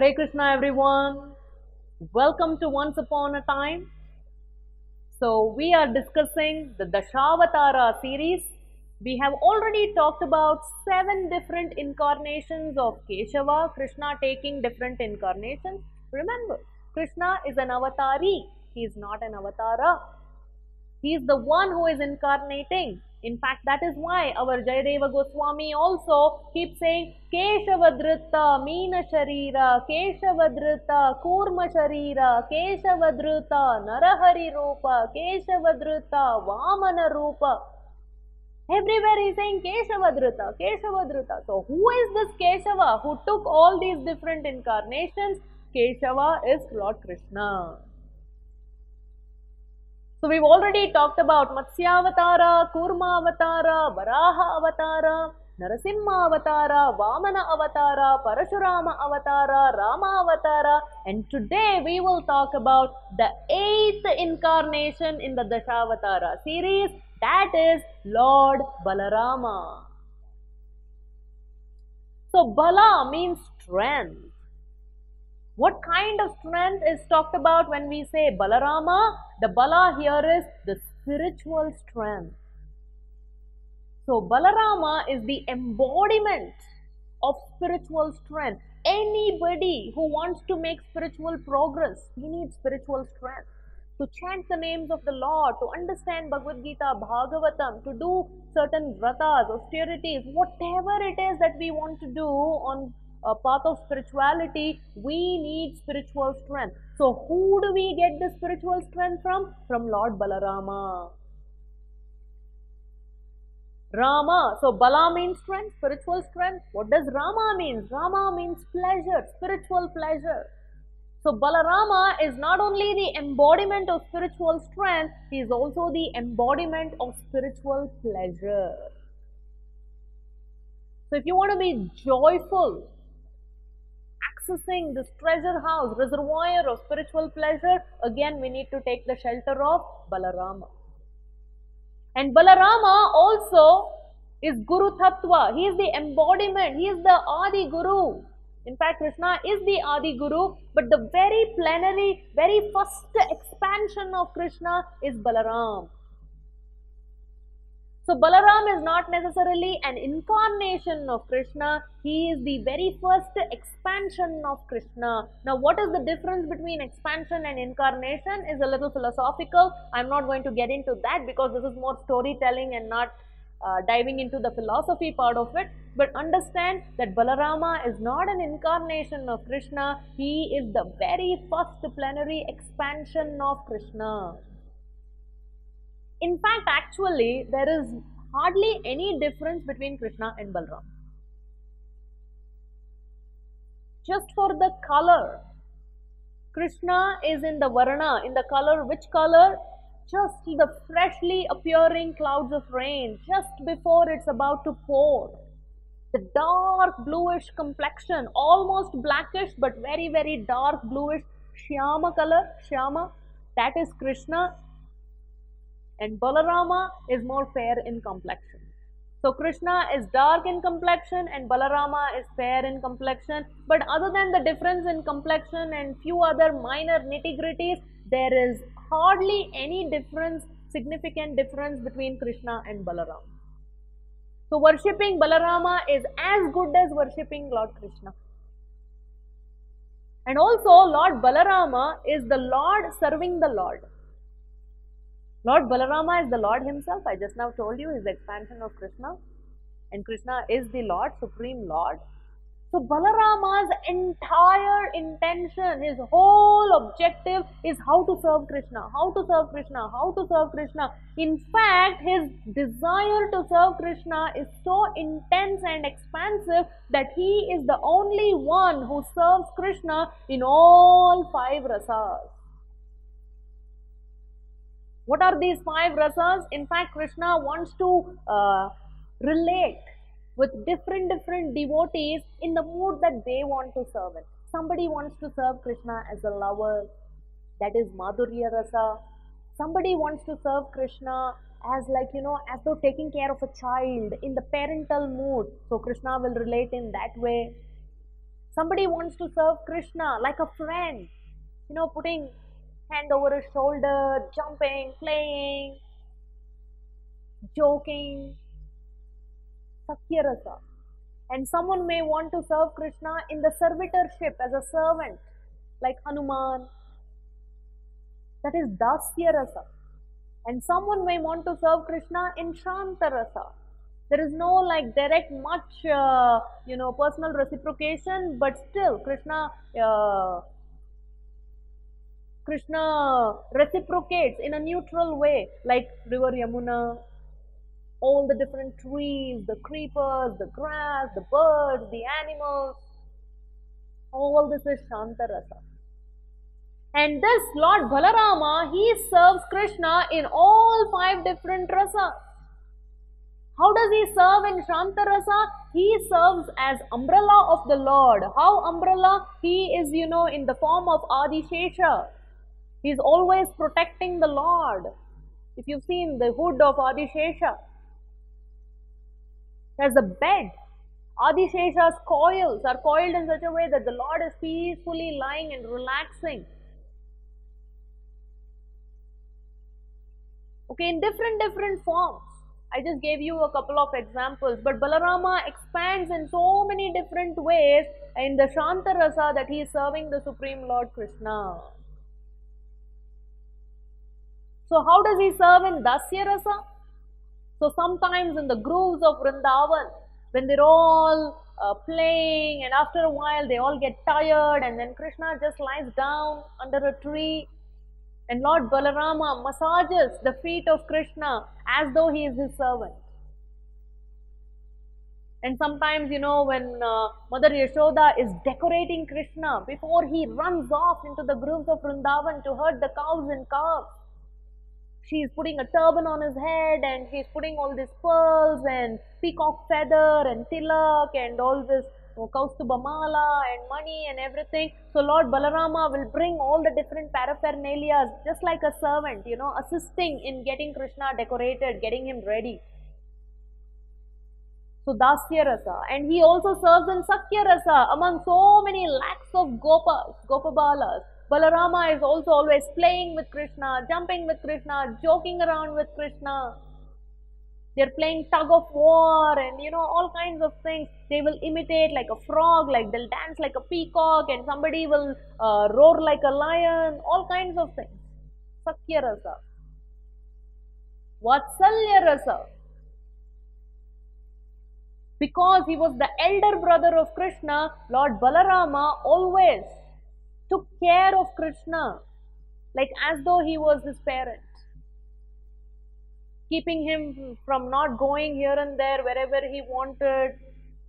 Hare Krishna, everyone. Welcome to Once Upon a Time. So, we are discussing the Dashavatara series. We have already talked about 7 different incarnations of Keshava, Krishna taking different incarnations. Remember, Krishna is an avatari, he is not an avatara. He is the one who is incarnating. In fact, that is why our Jayadeva Goswami also keeps saying Keshavadrita, Meena Sharira, Keshavadrita, Kurma Sharira, Keshavadrita, Narahari Rupa, Keshavadrita, Vamana Rupa. Everywhere he is saying Keshavadrita, Keshavadrita. So who is this Keshava who took all these different incarnations? Keshava is Lord Krishna. So we've already talked about Matsya Avatara, Kurma Avatara, Varaha Avatara, Narasimha Avatara, Vamana Avatara, Parashurama Avatara, Rama Avatara, and today we will talk about the 8th incarnation in the Dashavatara series, that is Lord Balarama. So Bala means strength. What kind of strength is talked about when we say Balarama? The Bala here is the spiritual strength. So Balarama is the embodiment of spiritual strength. Anybody who wants to make spiritual progress, he needs spiritual strength. To chant the names of the Lord, to understand Bhagavad Gita, Bhagavatam, to do certain vratas, austerities, whatever it is that we want to do on a path of spirituality, we need spiritual strength. So who do we get the spiritual strength from? From Lord Balarama. Rama. So Bala means strength, spiritual strength. What does Rama mean? Rama means pleasure, spiritual pleasure. So Balarama is not only the embodiment of spiritual strength, he is also the embodiment of spiritual pleasure. So if you want to be joyful, accessing this treasure house, reservoir of spiritual pleasure, again we need to take the shelter of Balarama. And Balarama also is Guru Tattva. He is the embodiment, he is the Adi Guru. In fact, Krishna is the Adi Guru, but the very plenary, very first expansion of Krishna is Balaram. So Balaram is not necessarily an incarnation of Krishna, he is the very first expansion of Krishna. Now what is the difference between expansion and incarnation is a little philosophical. I'm not going to get into that because this is more storytelling and not diving into the philosophy part of it. But understand that Balarama is not an incarnation of Krishna, he is the very first plenary expansion of Krishna. In fact, actually, there is hardly any difference between Krishna and Balaram. Just for the color, Krishna is in the Varna, in the color, which color? Just the freshly appearing clouds of rain, just before it's about to pour. The dark bluish complexion, almost blackish but very, very dark bluish Shyama color, Shyama, that is Krishna. And Balarama is more fair in complexion. So Krishna is dark in complexion and Balarama is fair in complexion. But other than the difference in complexion and few other minor nitty-gritties, there is hardly any difference, significant difference between Krishna and Balaram. So worshipping Balarama is as good as worshipping Lord Krishna. And also Lord Balarama is the Lord serving the Lord. Lord Balarama is the Lord himself. I just now told you is the expansion of Krishna. And Krishna is the Lord, Supreme Lord. So Balarama's entire intention, his whole objective is how to serve Krishna, how to serve Krishna, how to serve Krishna. In fact, his desire to serve Krishna is so intense and expansive that he is the only one who serves Krishna in all 5 rasas. What are these 5 rasas? In fact, Krishna wants to relate with different devotees in the mood that they want to serve it. Somebody wants to serve Krishna as a lover, that is Madhurya Rasa. Somebody wants to serve Krishna as as though taking care of a child in the parental mood. So Krishna will relate in that way. Somebody wants to serve Krishna like a friend, putting hand over his shoulder, jumping, playing, joking, Sakya Rasa. And someone may want to serve Krishna in the servitorship as a servant, like Hanuman. That is Dasya Rasa. And someone may want to serve Krishna in Shanta Rasa. There is no like direct much, personal reciprocation, but still Krishna reciprocates in a neutral way, like river Yamuna, all the different trees, the creepers, the grass, the birds, the animals. All this is Shanta Rasa. And this Lord Balarama, he serves Krishna in all 5 different rasas. How does he serve in Shanta Rasa? He serves as umbrella of the Lord. How umbrella? He is, in the form of Adishesha. He is always protecting the Lord. If you've seen the hood of Adishesha, there's a bed. Adishesha's coils are coiled in such a way that the Lord is peacefully lying and relaxing. Okay, in different forms. I just gave you a couple of examples, but Balarama expands in so many different ways in the Shanta Rasa that he is serving the Supreme Lord Krishna. So how does he serve in Dasya Rasa? So sometimes in the grooves of Vrindavan, when they're all playing, and after a while they all get tired, and then Krishna just lies down under a tree, and Lord Balarama massages the feet of Krishna as though he is his servant. And sometimes, when Mother Yashoda is decorating Krishna before he runs off into the grooves of Vrindavan to herd the cows and calves, she is putting a turban on his head, and he's putting all these pearls and peacock feather and tilak and all this Kaustubha mala and money and everything. So Lord Balarama will bring all the different paraphernalias just like a servant, assisting in getting Krishna decorated, getting him ready. So Dasya Rasa. And he also serves in Sakya Rasa among so many lakhs of Gopabalas. Balarama is also always playing with Krishna, jumping with Krishna, joking around with Krishna. They're playing tug of war and all kinds of things. They will imitate like a frog, like they'll dance like a peacock, and somebody will roar like a lion, all kinds of things. Sakya Rasa. Vatsalya Rasa. Because he was the elder brother of Krishna, Lord Balarama always took care of Krishna, like as though he was his parent, keeping him from not going here and there wherever he wanted,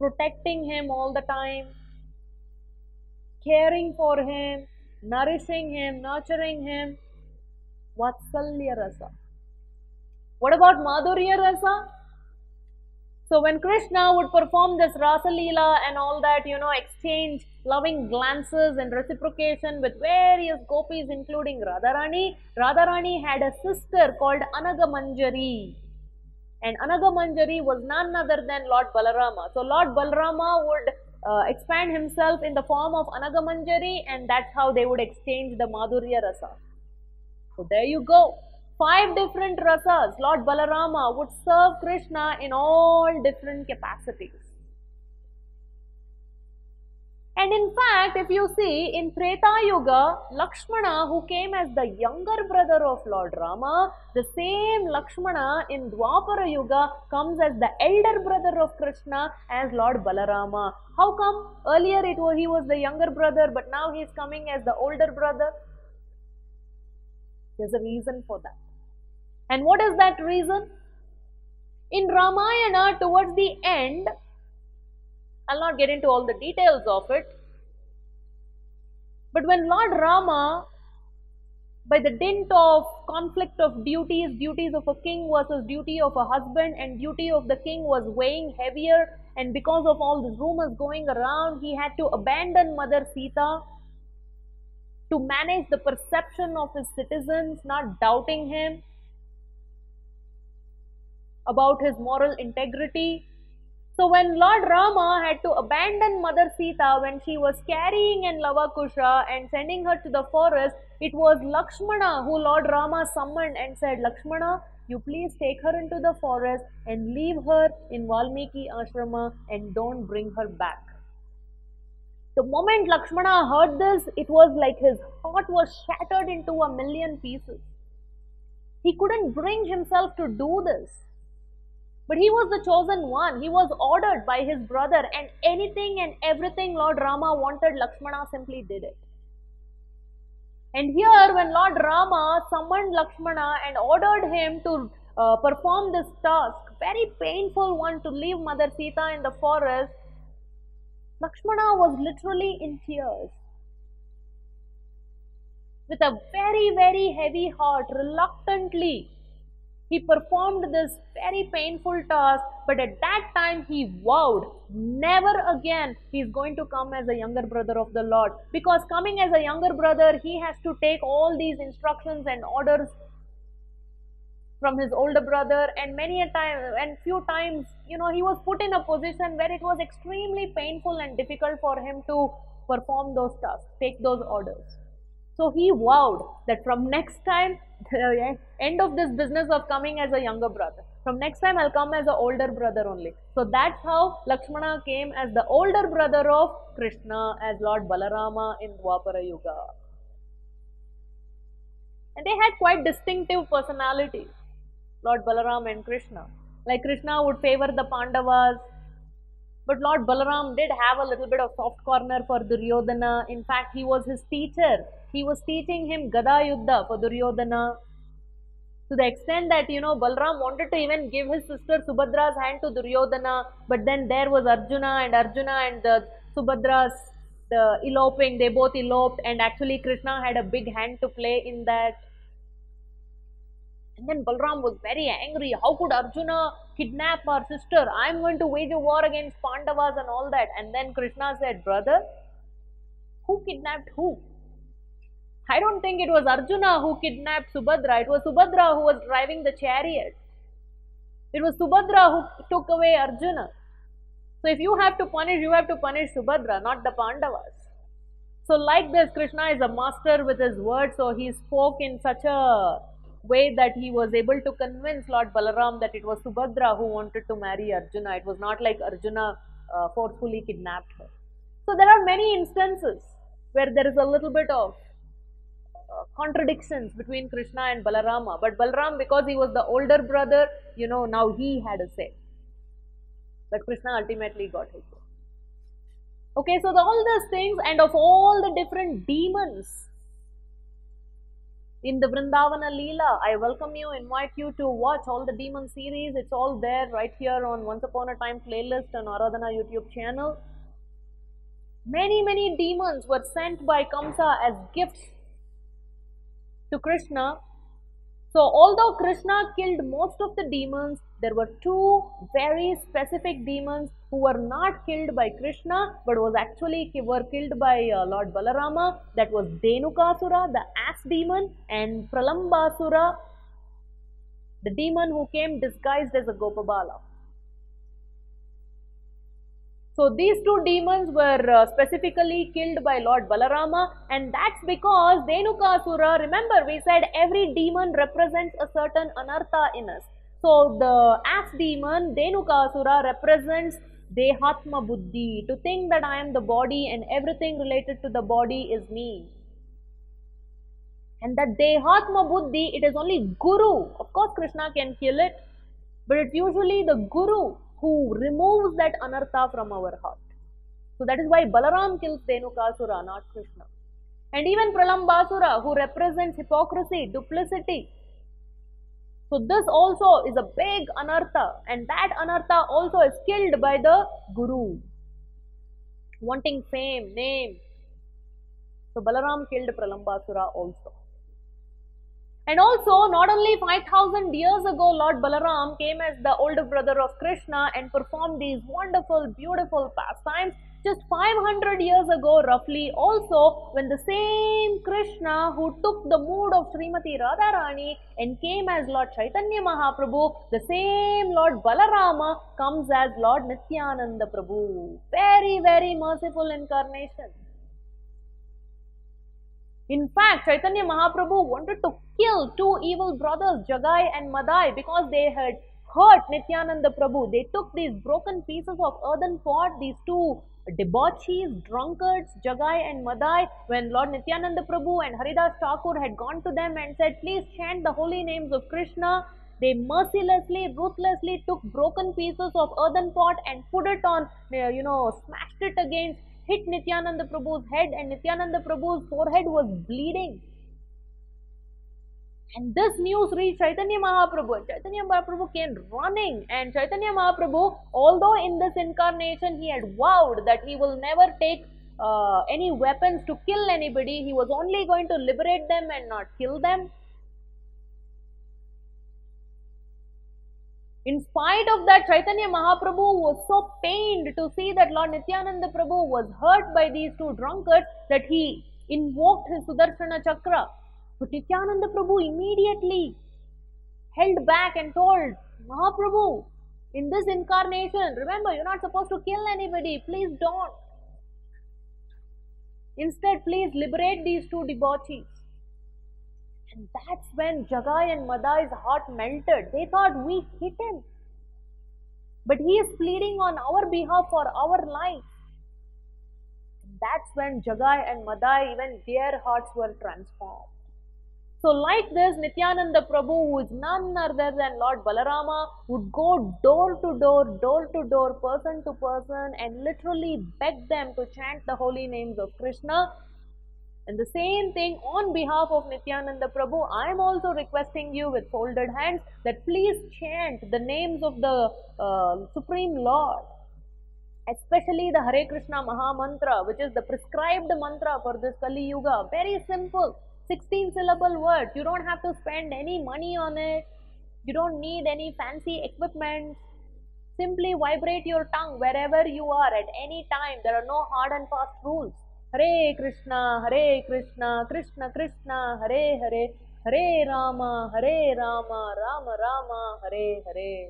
protecting him all the time, caring for him, nourishing him, nurturing him. Vatsalya Rasa. What about Madhurya Rasa? So when Krishna would perform this Rasa Leela and all that, exchange loving glances and reciprocation with various gopis including Radharani. Radharani had a sister called Anagamanjari. And Anagamanjari was none other than Lord Balarama. So Lord Balarama would expand himself in the form of Anagamanjari, and that's how they would exchange the Madhurya Rasa. So there you go. 5 different rasas. Lord Balarama would serve Krishna in all different capacities. And in fact, if you see in Treta Yuga, Lakshmana, who came as the younger brother of Lord Rama, the same Lakshmana in Dwapara Yuga comes as the elder brother of Krishna as Lord Balarama. How come? Earlier he was the younger brother, but now he is coming as the older brother. There's a reason for that. And what is that reason? In Ramayana, towards the end, I'll not get into all the details of it, but when Lord Rama, by the dint of conflict of duties of a king versus duty of a husband, and duty of the king was weighing heavier, and because of all these rumors going around, he had to abandon Mother Sita to manage the perception of his citizens, not doubting him about his moral integrity. So So when Lord Rama had to abandon Mother Sita when she was carrying in Lavakusha and sending her to the forest, it was Lakshmana who Lord Rama summoned and said, Lakshmana, you please take her into the forest and leave her in Valmiki ashrama and don't bring her back. The moment Lakshmana heard this, it was like his heart was shattered into a million pieces. He couldn't bring himself to do this. But he was the chosen one. He was ordered by his brother, and anything and everything Lord Rama wanted, Lakshmana simply did it. And here, when Lord Rama summoned Lakshmana and ordered him to perform this task, very painful one, to leave Mother Sita in the forest, Lakshmana was literally in tears. With a very, very heavy heart, reluctantly, he performed this very painful task, but at that time he vowed never again he is going to come as a younger brother of the Lord. Because coming as a younger brother, he has to take all these instructions and orders from his older brother, and many a time and few times, he was put in a position where it was extremely painful and difficult for him to perform those tasks, take those orders. So he vowed that from next time, the end of this business of coming as a younger brother, from next time I'll come as an older brother only. So that's how Lakshmana came as the older brother of Krishna, as Lord Balarama in Dwapara Yuga. And they had quite distinctive personalities, Lord Balaram and Krishna. Like Krishna would favor the Pandavas, but Lord Balaram did have a little bit of soft corner for Duryodhana. In fact, he was his teacher. He was teaching him Gada Yuddha for Duryodhana, to the extent that, Balaram wanted to even give his sister Subhadra's hand to Duryodhana, but then there was Arjuna and Subhadra's eloping. They both eloped, and actually Krishna had a big hand to play in that. And then Balaram was very angry. How could Arjuna kidnap our sister? I am going to wage a war against Pandavas and all that. And then Krishna said, brother, who kidnapped who? I don't think it was Arjuna who kidnapped Subhadra. It was Subhadra who was driving the chariot. It was Subhadra who took away Arjuna. So if you have to punish Subhadra, not the Pandavas. So like this, Krishna is a master with his words. So he spoke in such a way that he was able to convince Lord Balaram that it was Subhadra who wanted to marry Arjuna. It was not like Arjuna forcefully kidnapped her. So there are many instances where there is a little bit of contradictions between Krishna and Balarama. But Balaram, because he was the older brother, now he had a say. But Krishna ultimately got his way. Okay, so all these things, and of all the different demons in the Vrindavana Leela, I welcome you, invite you to watch all the demon series. It's all there right here on Once Upon a Time playlist on Aradhana YouTube channel. Many demons were sent by Kamsa as gifts to Krishna. So although Krishna killed most of the demons, there were two very specific demons who were not killed by Krishna, but were killed by Lord Balarama. That was Dhenukasura, the ass demon, and Pralambasura, the demon who came disguised as a Gopabala. So these two demons were specifically killed by Lord Balarama, and that's because Dhenukasura, remember we said every demon represents a certain anartha in us. So the ass demon, Dhenukasura, represents Dehatma Buddhi, to think that I am the body and everything related to the body is me. And that Dehatma Buddhi, it is only Guru. Of course Krishna can kill it, but it's usually the Guru who removes that anartha from our heart. So that is why Balaram kills Dhenukasura, not Krishna. And even Pralambasura, who represents hypocrisy, duplicity. So this also is a big anartha, and that anartha also is killed by the Guru, wanting fame, name. So Balaram killed Pralambasura also. And also, not only 5,000 years ago, Lord Balaram came as the older brother of Krishna and performed these wonderful, beautiful pastimes. Just 500 years ago, roughly, also, when the same Krishna who took the mood of Srimati Radharani and came as Lord Chaitanya Mahaprabhu, the same Lord Balarama comes as Lord Nityananda Prabhu. Very, very merciful incarnation. In fact, Chaitanya Mahaprabhu wanted to kill two evil brothers, Jagai and Madai, because they had hurt Nityananda Prabhu. They took these broken pieces of earthen pot, these two debauchees, drunkards, Jagai and Madai, when Lord Nityananda Prabhu and Haridas Thakur had gone to them and said, please chant the holy names of Krishna, they mercilessly, ruthlessly took broken pieces of earthen pot and put it on, smashed it against, hit Nityananda Prabhu's head, and Nityananda Prabhu's forehead was bleeding. And this news reached Chaitanya Mahaprabhu, and Chaitanya Mahaprabhu came running. And Chaitanya Mahaprabhu, although in this incarnation he had vowed that he will never take any weapons to kill anybody, he was only going to liberate them and not kill them. In spite of that, Chaitanya Mahaprabhu was so pained to see that Lord Nityananda Prabhu was hurt by these two drunkards that he invoked his Sudarshana Chakra. But Nityananda Prabhu immediately held back and told Mahaprabhu, in this incarnation, remember, you're not supposed to kill anybody, please don't. Instead, please liberate these two debauchees. And that's when Jagai and Madai's heart melted. They thought, we hit him, but he is pleading on our behalf for our life. And that's when Jagai and Madai, even their hearts were transformed. So like this, Nityananda Prabhu, who is none other than Lord Balarama, would go door to door, person to person, and literally beg them to chant the holy names of Krishna. And the same thing on behalf of Nityananda Prabhu, I am also requesting you with folded hands that please chant the names of the Supreme Lord, especially the Hare Krishna Maha Mantra, which is the prescribed mantra for this Kali Yuga. Very simple, 16-syllable words. You don't have to spend any money on it. You don't need any fancy equipment. Simply vibrate your tongue wherever you are at any time. There are no hard and fast rules. Hare Krishna, Krishna Krishna, Hare Hare, Hare Rama, Rama Rama, Hare Hare.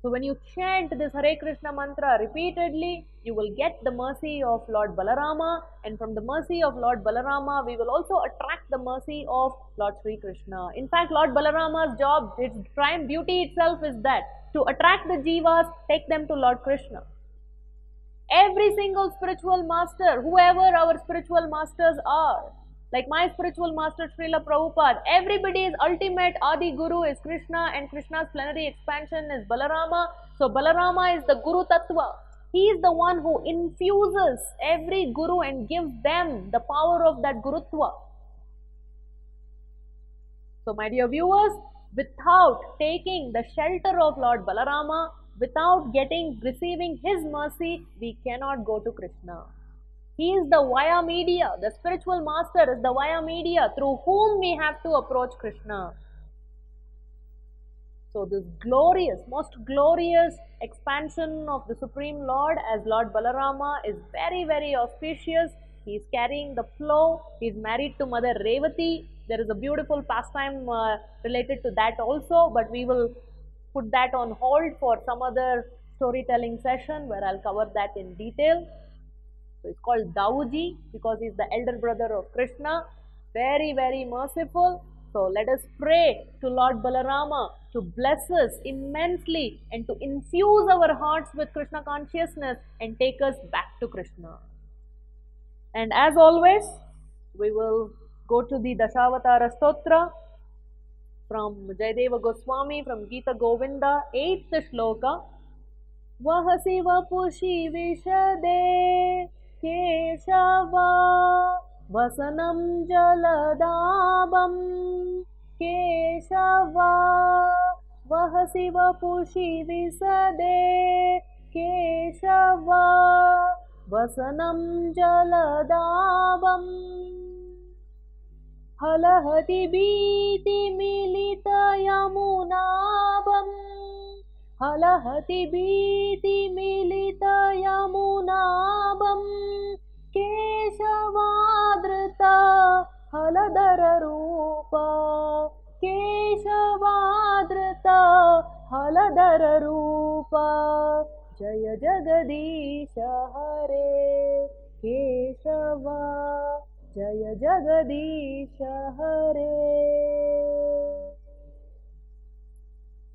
So when you chant this Hare Krishna mantra repeatedly, you will get the mercy of Lord Balarama, and from the mercy of Lord Balarama, we will also attract the mercy of Lord Sri Krishna. In fact, Lord Balarama's job, its prime duty itself is that, to attract the jivas, take them to Lord Krishna. Every single spiritual master, whoever our spiritual masters are, like my spiritual master Srila Prabhupada, everybody's ultimate Adi Guru is Krishna, and Krishna's plenary expansion is Balarama. So Balarama is the Guru Tattva. He is the one who infuses every Guru and gives them the power of that Gurutva. So my dear viewers, without taking the shelter of Lord Balarama, without receiving his mercy, we cannot go to Krishna. He is the via media. The spiritual master is the via media through whom we have to approach Krishna. So this glorious, most glorious expansion of the Supreme Lord as Lord Balarama is very, very auspicious. He is carrying the flow. He is married to Mother Revati. There is a beautiful pastime related to that also, but we will put that on hold for some other storytelling session where I'll cover that in detail. So it's called Dauji because he's the elder brother of Krishna. Very, very merciful. So let us pray to Lord Balarama to bless us immensely and to infuse our hearts with Krishna consciousness and take us back to Krishna. And as always, we will go to the Dashavatara Stotra from Jayadeva Goswami from Gita Govinda, 8th shloka. Vahasi vapushi vishade Keshava Vasanam jaladabam Keshava Vahasi vapushi visade Keshava Vasanam jaladabam Halahati biti milita yamunabam हलहति भीतिमिलितयमुनाभं केशवादृता हलधररूपा केशवादृता हलधररूपा Jai Jagdish Hare Keshwa Jai Jagdish Hare.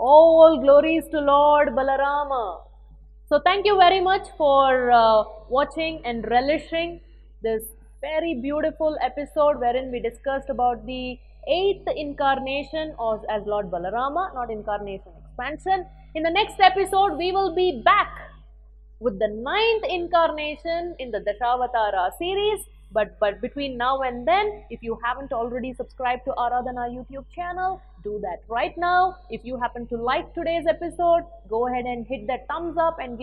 All glories to Lord Balarama. So thank you very much for watching and relishing this very beautiful episode wherein we discussed about the 8th incarnation as Lord Balarama, not incarnation, expansion. In the next episode, we will be back with the 9th incarnation in the Dashavatara series. But between now and then, if you haven't already subscribed to Aradhana YouTube channel, do that right now. If you happen to like today's episode, go ahead and hit that thumbs up and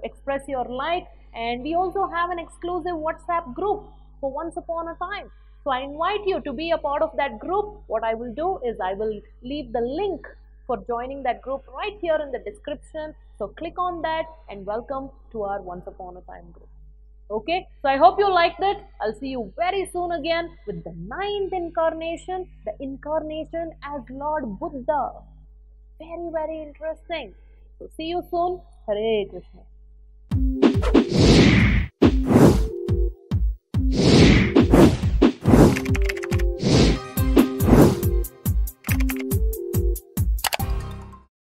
express your like. And we also have an exclusive WhatsApp group for Once Upon a Time. So I invite you to be a part of that group. What I will do is I will leave the link for joining that group right here in the description. So click on that and welcome to our Once Upon a Time group. Okay, so I hope you liked it. I'll see you very soon again with the 9th incarnation, the incarnation as Lord Buddha. Very, very interesting. So see you soon. Hare Krishna.